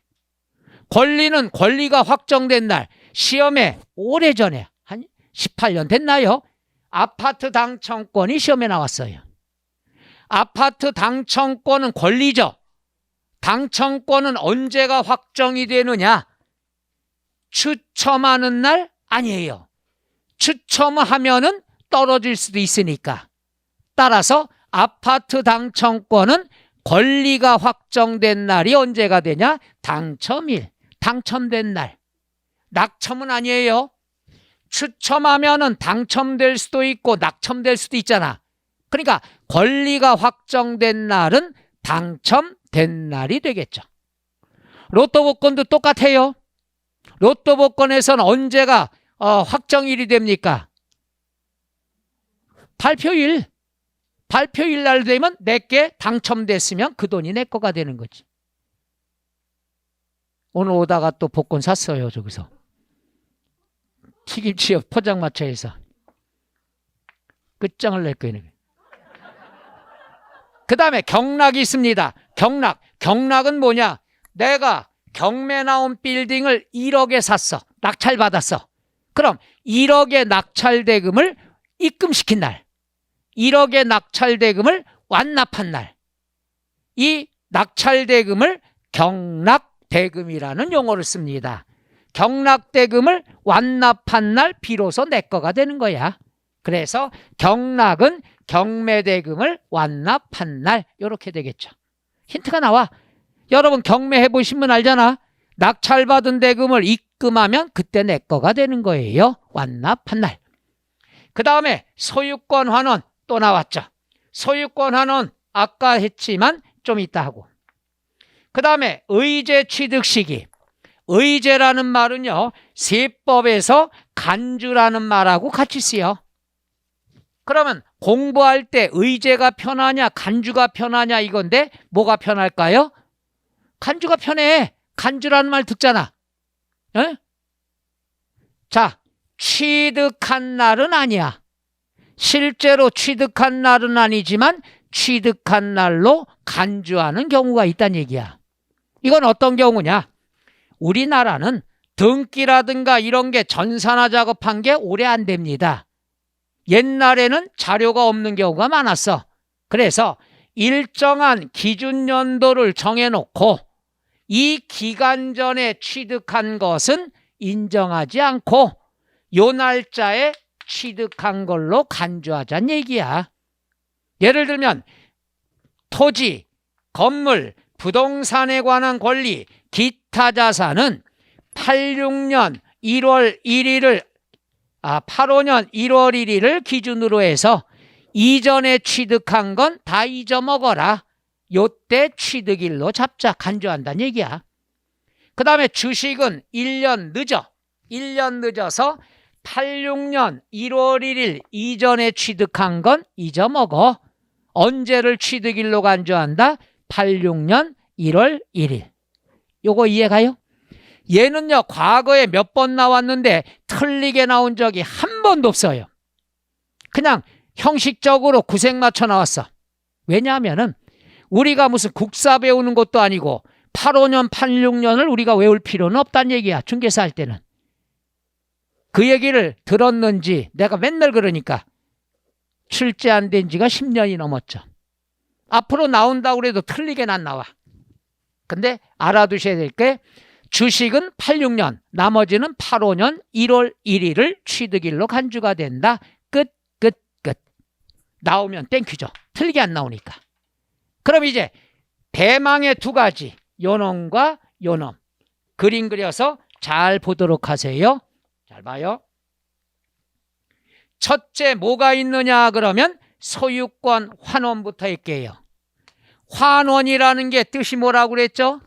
A: 권리가 확정된 날. 시험에 오래전에 한 18년 됐나요? 아파트 당첨권이 시험에 나왔어요. 아파트 당첨권은 권리죠. 당첨권은 언제가 확정이 되느냐? 추첨하는 날? 아니에요. 추첨하면은 떨어질 수도 있으니까. 따라서 아파트 당첨권은 권리가 확정된 날이 언제가 되냐? 당첨일, 당첨된 날. 낙첨은 아니에요. 추첨하면은 당첨될 수도 있고 낙첨될 수도 있잖아. 그러니까 권리가 확정된 날은 당첨된 날이 되겠죠. 로또 복권도 똑같아요. 로또 복권에서는 언제가 확정일이 됩니까? 발표일 날 되면 내게 당첨됐으면 그 돈이 내 거가 되는 거지. 오늘 오다가 또 복권 샀어요. 저기서 튀김치 포장마차에서 끝장을 낼 거예요. 그 다음에 경락이 있습니다. 경락은 뭐냐? 내가 경매 나온 빌딩을 1억에 샀어. 낙찰받았어. 그럼 1억의 낙찰대금을 입금시킨 날, 1억의 낙찰대금을 완납한 날, 이 낙찰대금을 경락대금이라는 용어를 씁니다. 경락대금을 완납한 날 비로소 내 거가 되는 거야. 그래서 경락은 경매대금을 완납한 날 이렇게 되겠죠. 힌트가 나와. 여러분 경매해 보신 분 알잖아. 낙찰받은 대금을 입금하면 그때 내 거가 되는 거예요. 완납한 날. 그 다음에 소유권 환원 또 나왔죠. 소유권 환원 아까 했지만 좀 이따 하고. 그 다음에 의제 취득 시기. 의제라는 말은요, 세법에서 간주라는 말하고 같이 쓰여. 그러면 공부할 때 의제가 편하냐 간주가 편하냐 이건데 뭐가 편할까요? 간주가 편해. 간주라는 말 듣잖아. 에? 자, 취득한 날은 아니야. 실제로 취득한 날은 아니지만 취득한 날로 간주하는 경우가 있다는 얘기야. 이건 어떤 경우냐? 우리나라는 등기라든가 이런 게 전산화 작업한 게 오래 안 됩니다. 옛날에는 자료가 없는 경우가 많았어. 그래서 일정한 기준 연도를 정해놓고 이 기간 전에 취득한 것은 인정하지 않고 요 날짜에 취득한 걸로 간주하자는 얘기야. 예를 들면 토지, 건물, 부동산에 관한 권리, 기타 자산은 85년 1월 1일을 기준으로 해서 이전에 취득한 건 다 잊어먹어라. 요때 취득일로 잡자. 간주한다는 얘기야. 그 다음에 주식은 1년 늦어서 86년 1월 1일 이전에 취득한 건 잊어먹어. 언제를 취득일로 간주한다? 86년 1월 1일. 요거 이해가요? 얘는요 과거에 몇 번 나왔는데 틀리게 나온 적이 한 번도 없어요. 그냥 형식적으로 구색 맞춰 나왔어. 왜냐하면은 우리가 무슨 국사 배우는 것도 아니고 85년, 86년을 우리가 외울 필요는 없다는 얘기야. 중개사 할 때는. 그 얘기를 들었는지 내가 맨날 그러니까 출제 안 된 지가 10년이 넘었죠. 앞으로 나온다고 해도 틀리게는 안 나와. 근데 알아두셔야 될 게 주식은 86년, 나머지는 85년 1월 1일을 취득일로 간주가 된다. 끝. 나오면 땡큐죠. 틀리게 안 나오니까. 그럼 이제 대망의 두 가지, 요놈과 요놈. 그림 그려서 잘 보도록 하세요. 잘 봐요. 첫째 뭐가 있느냐 그러면 소유권 환원부터 할게요. 환원이라는 게 뜻이 뭐라고 그랬죠?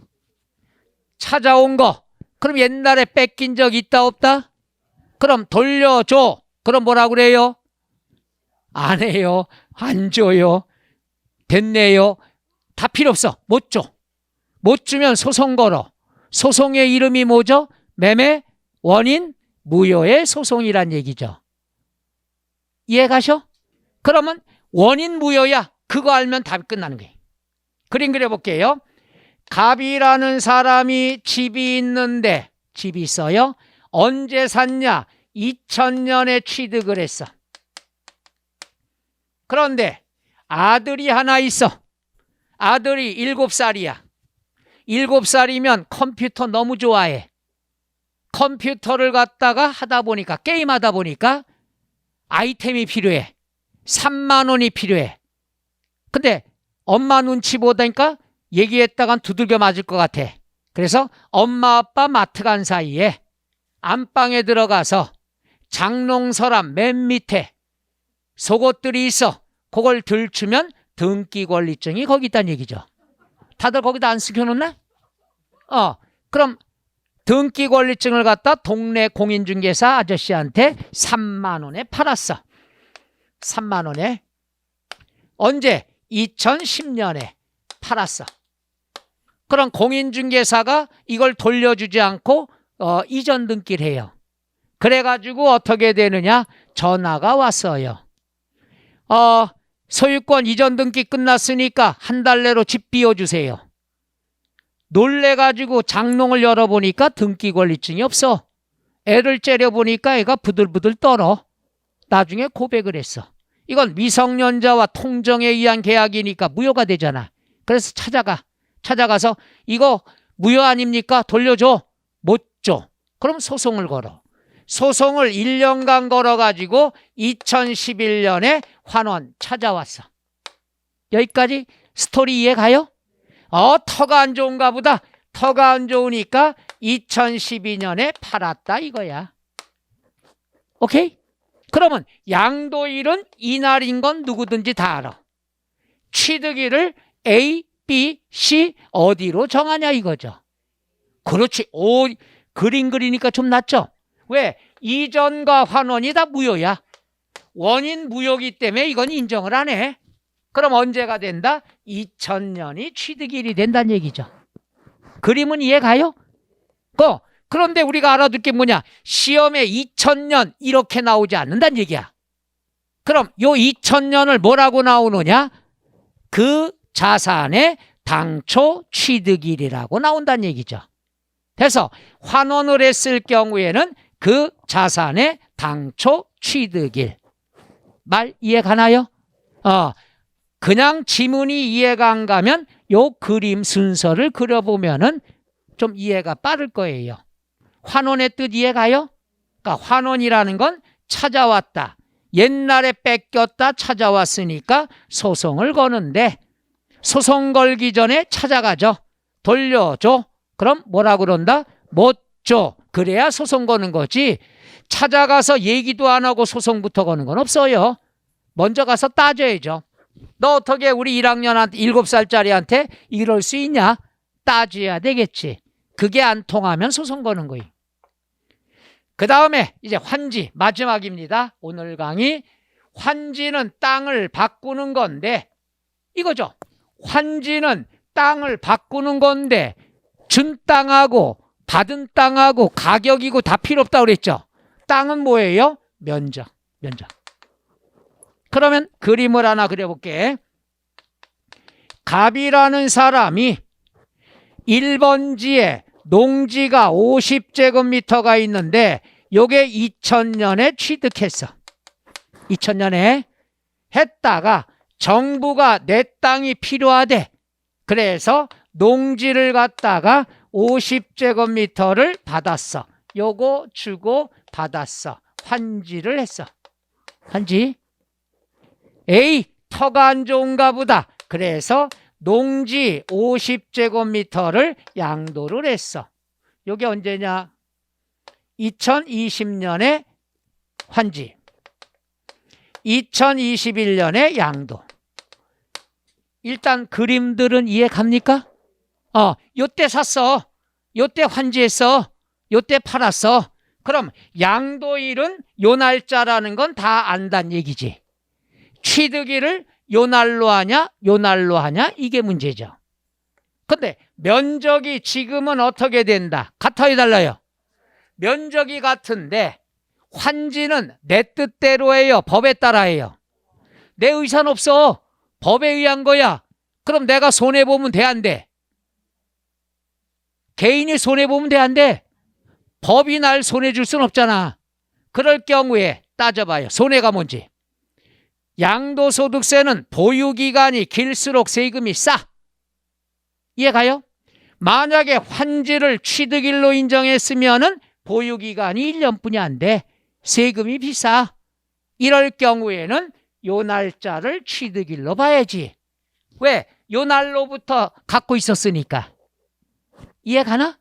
A: 찾아온 거. 그럼 옛날에 뺏긴 적 있다 없다? 그럼 돌려줘. 그럼 뭐라고 그래요? 안 해요. 안 줘요. 됐네요. 다 필요 없어. 못 줘. 못 주면 소송 걸어. 소송의 이름이 뭐죠? 매매 원인 무효의 소송이란 얘기죠. 이해 가셔? 그러면 원인 무효야. 그거 알면 답이 끝나는 거예요. 그림 그려볼게요. 갑이라는 사람이 집이 있는데, 집이 있어요. 언제 샀냐? 2000년에 취득을 했어. 그런데 아들이 하나 있어. 아들이 7살이야. 7살이면 컴퓨터 너무 좋아해. 컴퓨터를 갖다가 하다 보니까, 게임하다 보니까 아이템이 필요해. 3만 원이 필요해. 근데 엄마 눈치 보다니까 얘기했다간 두들겨 맞을 것 같아. 그래서 엄마 아빠 마트 간 사이에 안방에 들어가서 장롱 서랍 맨 밑에 속옷들이 있어. 그걸 들추면 등기 권리증이 거기 있다는 얘기죠. 다들 거기다 안 숨겨놓나? 그럼 등기 권리증을 갖다 동네 공인중개사 아저씨한테 3만 원에 팔았어. 3만 원에. 언제? 2010년에 팔았어. 그럼 공인중개사가 이걸 돌려주지 않고 이전 등기를 해요. 그래가지고 어떻게 되느냐? 전화가 왔어요. 소유권 이전 등기 끝났으니까 한 달 내로 집 비워주세요. 놀래가지고 장롱을 열어보니까 등기 권리증이 없어. 애를 째려보니까 애가 부들부들 떨어. 나중에 고백을 했어. 이건 미성년자와 통정에 의한 계약이니까 무효가 되잖아. 그래서 찾아가서 이거 무효 아닙니까? 돌려줘. 못 줘. 그럼 소송을 걸어. 소송을 1년간 걸어가지고 2011년에 환원 찾아왔어. 여기까지 스토리 이해 가요? 터가 안 좋은가 보다. 터가 안 좋으니까 2012년에 팔았다 이거야. 오케이? 그러면 양도일은 이날인 건 누구든지 다 알아. 취득일을 A, B, C 어디로 정하냐 이거죠. 그렇지. 그림 그리니까 좀 낫죠? 왜? 이전과 환원이 다 무효야. 원인 무효이기 때문에 이건 인정을 안 해. 그럼 언제가 된다? 2000년이 취득일이 된다는 얘기죠. 그림은 이해 가요? 그런데 우리가 알아둘 게 뭐냐? 시험에 2000년 이렇게 나오지 않는다는 얘기야. 그럼 요 2000년을 뭐라고 나오느냐? 그 자산의 당초 취득일이라고 나온다는 얘기죠. 그래서 환원을 했을 경우에는 그 자산의 당초 취득일. 말 이해 가나요? 그냥 지문이 이해가 안 가면 요 그림 순서를 그려보면은 좀 이해가 빠를 거예요. 환원의 뜻 이해 가요? 그러니까 환원이라는 건 찾아왔다. 옛날에 뺏겼다 찾아왔으니까 소송을 거는데 소송 걸기 전에 찾아가죠. 돌려줘. 그럼 뭐라 그런다? 못 줘. 그래야 소송 거는 거지. 찾아가서 얘기도 안 하고 소송부터 거는 건 없어요. 먼저 가서 따져야죠. 너 어떻게 우리 1학년한테 7살짜리한테 이럴 수 있냐? 따져야 되겠지. 그게 안 통하면 소송 거는 거예요. 그 다음에 이제 환지 마지막입니다. 오늘 강의. 환지는 땅을 바꾸는 건데 이거죠. 환지는 땅을 바꾸는 건데 준 땅하고 받은 땅하고 가격이고 다 필요 없다고 그랬죠. 땅은 뭐예요? 면적. 그러면 그림을 하나 그려볼게. 갑이라는 사람이 1번지에 농지가 50제곱미터가 있는데 요게 2000년에 취득했어. 2000년에 했다가 정부가 내 땅이 필요하대. 그래서 농지를 갖다가 50제곱미터를 받았어. 요거 주고 받았어. 환지를 했어. 환지. A, 터가 안 좋은가 보다. 그래서 농지 50제곱미터를 양도를 했어. 요게 언제냐? 2020년에 환지. 2021년에 양도. 일단 그림들은 이해 갑니까? 요때 샀어. 요때 환지했어. 요때 팔았어. 그럼 양도일은 요 날짜라는 건 다 안단 얘기지. 취득일을 요 날로 하냐, 요 날로 하냐, 이게 문제죠. 근데 면적이 지금은 어떻게 된다? 같아요, 달라요? 면적이 같은데 환지는 내 뜻대로 해요, 법에 따라 해요? 내 의사는 없어. 법에 의한 거야. 그럼 내가 손해보면 돼, 안 돼? 개인이 손해보면 돼, 안 돼? 법이 날 손해줄 순 없잖아. 그럴 경우에 따져봐요. 손해가 뭔지. 양도소득세는 보유기간이 길수록 세금이 싸. 이해가요? 만약에 환지를 취득일로 인정했으면 보유기간이 1년뿐이 안 돼. 세금이 비싸. 이럴 경우에는 요 날짜를 취득일로 봐야지. 왜? 요 날로부터 갖고 있었으니까. 이해가나?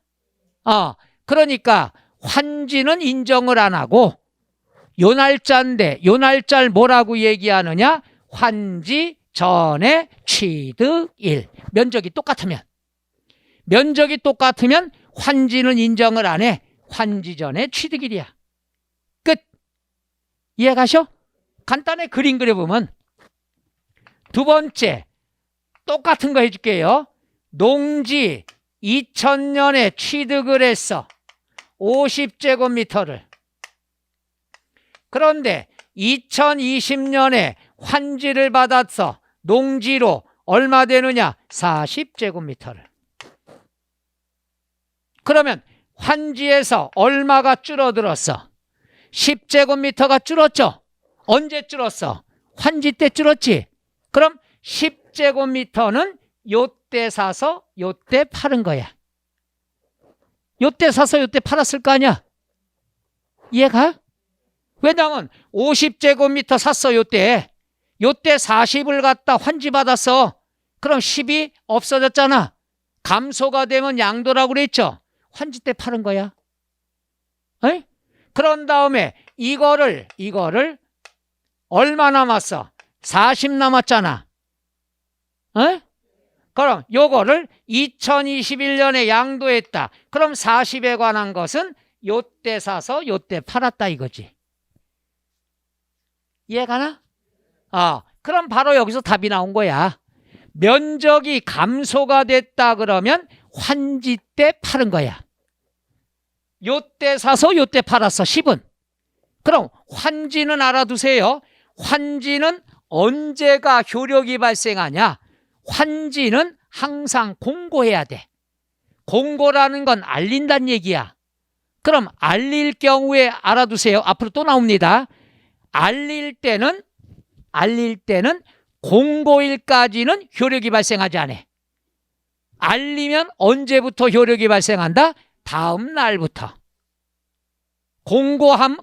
A: 그러니까 환지는 인정을 안 하고 요 날짜인데 요 날짜를 뭐라고 얘기하느냐? 환지 전에 취득일. 면적이 똑같으면 환지는 인정을 안 해. 환지 전에 취득일이야. 끝. 이해가셔? 간단히 그림 그려보면 두 번째 똑같은 거 해줄게요. 농지 2000년에 취득을 했어. 50제곱미터를. 그런데 2020년에 환지를 받았어. 농지로 얼마 되느냐? 40제곱미터를. 그러면 환지에서 얼마가 줄어들었어? 10제곱미터가 줄었죠? 언제 줄었어? 환지 때 줄었지? 그럼 10제곱미터는 요때 사서 요때 파는 거야. 요때 사서 요때 팔았을 거 아니야? 이해가? 왜냐면 50제곱미터 샀어. 요때 40을 갖다 환지 받았어. 그럼 10이 없어졌잖아. 감소가 되면 양도라고 그랬죠. 환지 때 파는 거야. 에이? 그런 다음에 이거를 얼마 남았어? 40 남았잖아. 에? 그럼 요거를 2021년에 양도했다. 그럼 40에 관한 것은 요때 사서 요때 팔았다 이거지. 이해가나? 그럼 바로 여기서 답이 나온 거야. 면적이 감소가 됐다 그러면 환지 때 파는 거야. 요때 사서 요때 팔았어. 10은. 그럼 환지는 알아두세요. 환지는 언제가 효력이 발생하냐? 환지는 항상 공고해야 돼. 공고라는 건 알린다는 얘기야. 그럼 알릴 경우에 알아두세요. 앞으로 또 나옵니다. 알릴 때는 공고일까지는 효력이 발생하지 않아. 알리면 언제부터 효력이 발생한다? 다음 날부터. 공고는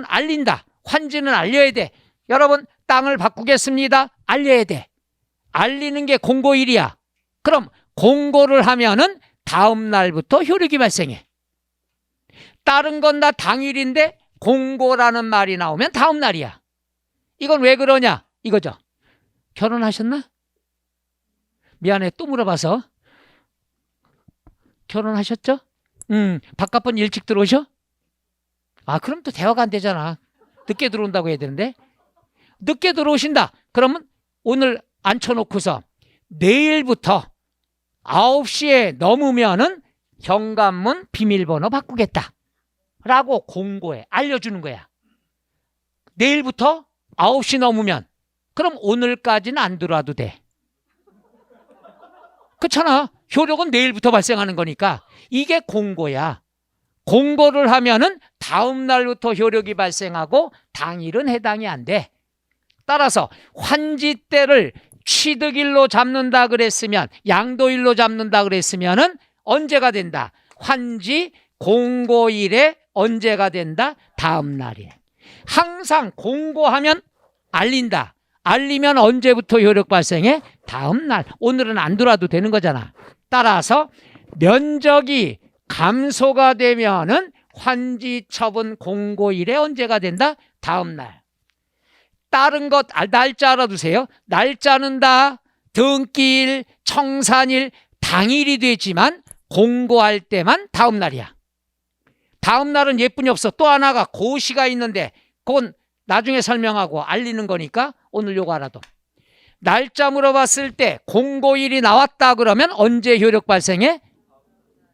A: 알린다. 환지는 알려야 돼. 여러분 땅을 바꾸겠습니다. 알려야 돼. 알리는 게 공고일이야. 그럼 공고를 하면은 다음 날부터 효력이 발생해. 다른 건 다 당일인데 공고라는 말이 나오면 다음 날이야. 이건 왜 그러냐? 이거죠. 결혼하셨나? 미안해, 또 물어봐서. 결혼하셨죠? 바깥분 일찍 들어오셔? 그럼 또 대화가 안 되잖아. 늦게 들어온다고 해야 되는데. 늦게 들어오신다. 그러면 오늘 앉혀놓고서 내일부터 9시에 넘으면은 현관문 비밀번호 바꾸겠다 라고 공고해. 알려주는 거야. 내일부터 9시 넘으면 그럼 오늘까지는 안 들어와도 돼. 그렇잖아. 효력은 내일부터 발생하는 거니까 이게 공고야. 공고를 하면은 다음 날부터 효력이 발생하고 당일은 해당이 안 돼. 따라서 환지때를 취득일로 잡는다 그랬으면, 양도일로 잡는다 그랬으면은 언제가 된다? 환지 공고일에 언제가 된다? 다음 날이에. 항상 공고하면 알린다. 알리면 언제부터 효력 발생해? 다음 날. 오늘은 안 들어와도 되는 거잖아. 따라서 면적이 감소가 되면은 환지 처분 공고일에 언제가 된다? 다음 날. 다른 것 날짜 알아두세요. 날짜는 다 등기일, 청산일, 당일이 되지만 공고할 때만 다음 날이야. 다음 날은 예쁜이 없어. 또 하나가 고시가 있는데 그건 나중에 설명하고 알리는 거니까 오늘 요거 알아도. 날짜 물어봤을 때 공고일이 나왔다 그러면 언제 효력 발생해?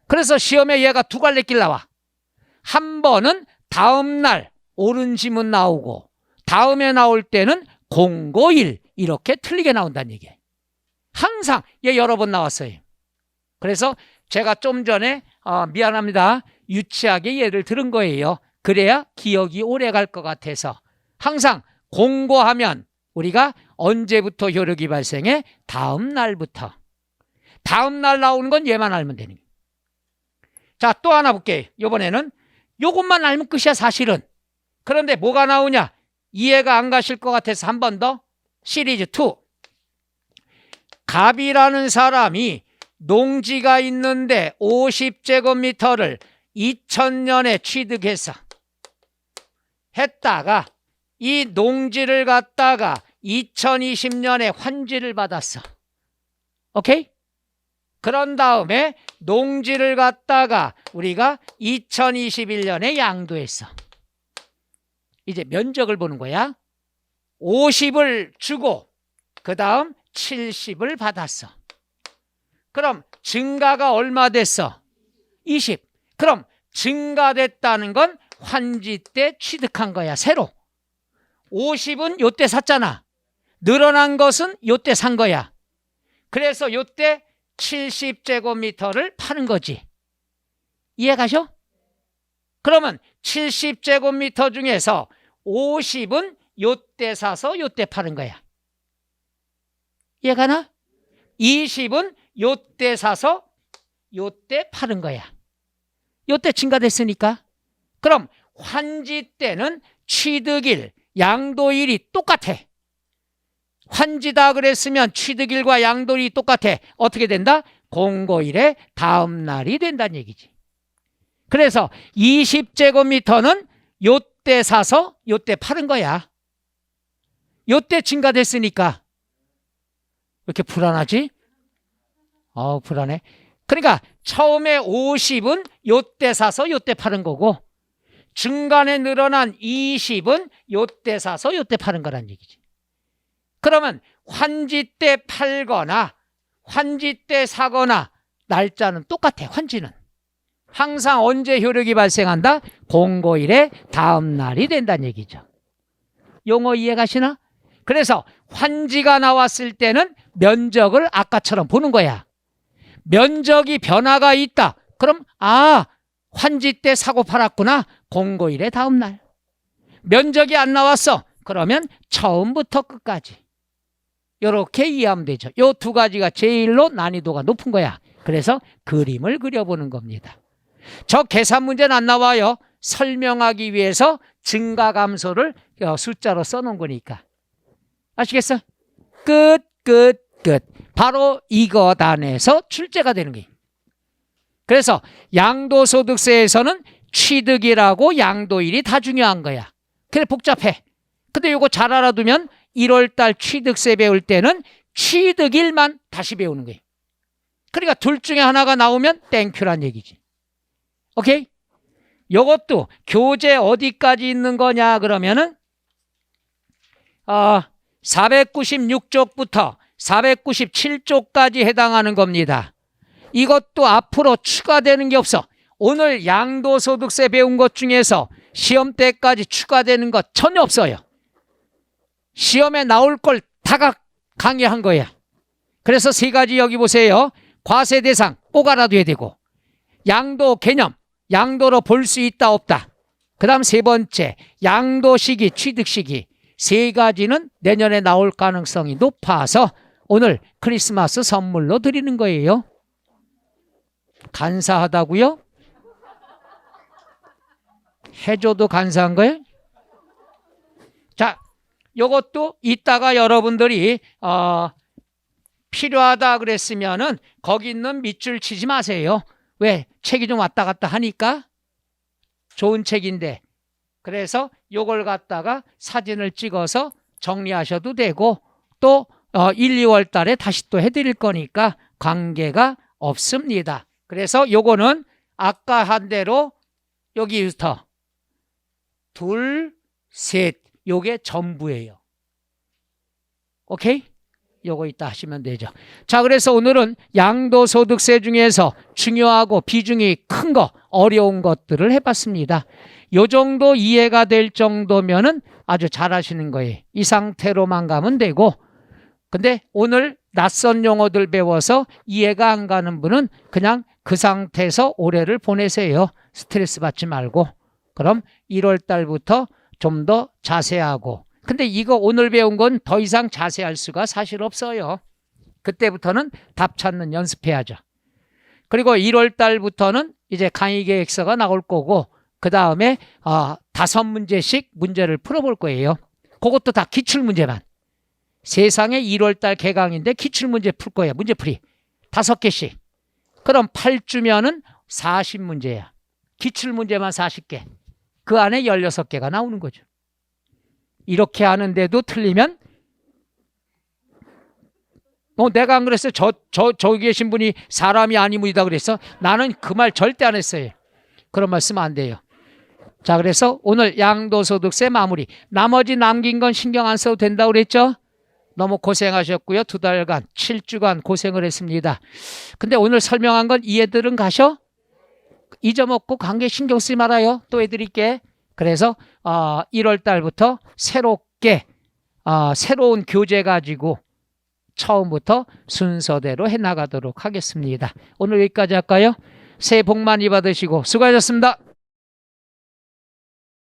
A: 그래서 시험에 얘가 두 갈래길 나와. 한 번은 다음 날 옳은 지문 나오고 다음에 나올 때는 공고일 이렇게 틀리게 나온다는 얘기예요. 항상 얘 여러 번 나왔어요. 그래서 제가 좀 전에 미안합니다. 유치하게 예를 들은 거예요. 그래야 기억이 오래 갈 것 같아서. 항상 공고하면 우리가 언제부터 효력이 발생해? 다음 날부터. 다음 날 나오는 건 얘만 알면 되는 거예요. 자, 또 하나 볼게요. 이번에는 요것만 알면 끝이야 사실은. 그런데 뭐가 나오냐? 이해가 안 가실 것 같아서 한 번 더. 시리즈 2. 갑이라는 사람이 농지가 있는데 50제곱미터를 2000년에 취득해서 했다가 이 농지를 갖다가 2020년에 환지를 받았어. 오케이? 그런 다음에 농지를 갖다가 우리가 2021년에 양도했어. 이제 면적을 보는 거야. 50을 주고 그 다음 70을 받았어. 그럼 증가가 얼마 됐어? 20. 그럼 증가됐다는 건 환지 때 취득한 거야. 새로. 50은 요때 샀잖아. 늘어난 것은 요때 산 거야. 그래서 요때 70제곱미터를 파는 거지. 이해 가셔? 그러면 70제곱미터 중에서 50은 요때 사서 요때 파는 거야. 이해 가나? 20은 요때 사서 요때 파는 거야. 요때 증가됐으니까. 그럼 환지 때는 취득일, 양도일이 똑같아. 환지다 그랬으면 취득일과 양도일이 똑같아. 어떻게 된다? 공고일의 다음 날이 된다는 얘기지. 그래서 20제곱미터는 요때 사서 요때 파는 거야. 요때 증가됐으니까. 왜 이렇게 불안하지? 불안해. 그러니까 처음에 50은 요때 사서 요때 파는 거고 중간에 늘어난 20은 요때 사서 요때 파는 거란 얘기지. 그러면 환지 때 팔거나 환지 때 사거나 날짜는 똑같아. 환지는. 항상 언제 효력이 발생한다? 공고일의 다음 날이 된다는 얘기죠. 용어 이해 가시나? 그래서 환지가 나왔을 때는 면적을 아까처럼 보는 거야. 면적이 변화가 있다. 그럼 환지 때 사고 팔았구나. 공고일의 다음 날. 면적이 안 나왔어. 그러면 처음부터 끝까지. 이렇게 이해하면 되죠. 이 두 가지가 제일로 난이도가 높은 거야. 그래서 그림을 그려보는 겁니다. 저 계산 문제는 안 나와요. 설명하기 위해서 증가 감소를 숫자로 써놓은 거니까. 아시겠어? 끝. 바로 이것 안에서 출제가 되는 거예요. 그래서 양도소득세에서는 취득일하고 양도일이 다 중요한 거야. 그래 복잡해. 근데 이거 잘 알아두면 1월달 취득세 배울 때는 취득일만 다시 배우는 거예요. 그러니까 둘 중에 하나가 나오면 땡큐란 얘기지. 오케이? 이것도 교재 어디까지 있는 거냐 그러면은 496쪽부터 497쪽까지 해당하는 겁니다. 이것도 앞으로 추가되는 게 없어. 오늘 양도소득세 배운 것 중에서 시험 때까지 추가되는 것 전혀 없어요. 시험에 나올 걸 다 강의한 거야. 그래서 세 가지 여기 보세요. 과세 대상 꼭 알아둬야 되고, 양도 개념, 양도로 볼 수 있다 없다. 그 다음 세 번째, 양도 시기, 취득 시기. 세 가지는 내년에 나올 가능성이 높아서 오늘 크리스마스 선물로 드리는 거예요. 간사하다고요? 해줘도 간사한 거예요? 자, 요것도 이따가 여러분들이 필요하다 그랬으면은 거기 있는 밑줄 치지 마세요. 왜? 책이 좀 왔다 갔다 하니까. 좋은 책인데. 그래서 요걸 갖다가 사진을 찍어서 정리하셔도 되고, 또 1, 2월 달에 다시 또 해드릴 거니까 관계가 없습니다. 그래서 요거는 아까 한 대로 여기부터 둘, 셋, 요게 전부예요. 오케이? 요거 이따 하시면 되죠. 자, 그래서 오늘은 양도소득세 중에서 중요하고 비중이 큰 거, 어려운 것들을 해봤습니다. 요 정도 이해가 될 정도면은 아주 잘하시는 거예요. 이 상태로만 가면 되고, 근데 오늘 낯선 용어들 배워서 이해가 안 가는 분은 그냥 그 상태에서 올해를 보내세요. 스트레스 받지 말고. 그럼 1월 달부터 좀 더 자세하고. 근데 이거 오늘 배운 건 더 이상 자세할 수가 사실 없어요. 그때부터는 답 찾는 연습해야죠. 그리고 1월 달부터는 이제 강의 계획서가 나올 거고, 그 다음에 5문제씩 문제를 풀어볼 거예요. 그것도 다 기출문제만. 세상에 1월 달 개강인데 기출문제 풀 거예요. 문제풀이 5개씩. 그럼 8주면은 40문제야. 기출문제만 40개. 그 안에 16개가 나오는 거죠. 이렇게 하는데도 틀리면 내가 안 그랬어요. 저기 계신 분이 사람이 아니무이다 그랬어. 나는 그 말 절대 안 했어요. 그런 말 쓰면 안 돼요. 자, 그래서 오늘 양도소득세 마무리. 나머지 남긴 건 신경 안 써도 된다고 그랬죠? 너무 고생하셨고요. 2달간 7주간 고생을 했습니다. 근데 오늘 설명한 건 이해들은 가셔? 잊어먹고 관계 신경 쓰지 말아요. 또 해드릴게. 그래서 1월 달부터 새롭게 새로운 교재 가지고 처음부터 순서대로 해나가도록 하겠습니다. 오늘 여기까지 할까요? 새해 복 많이 받으시고 수고하셨습니다.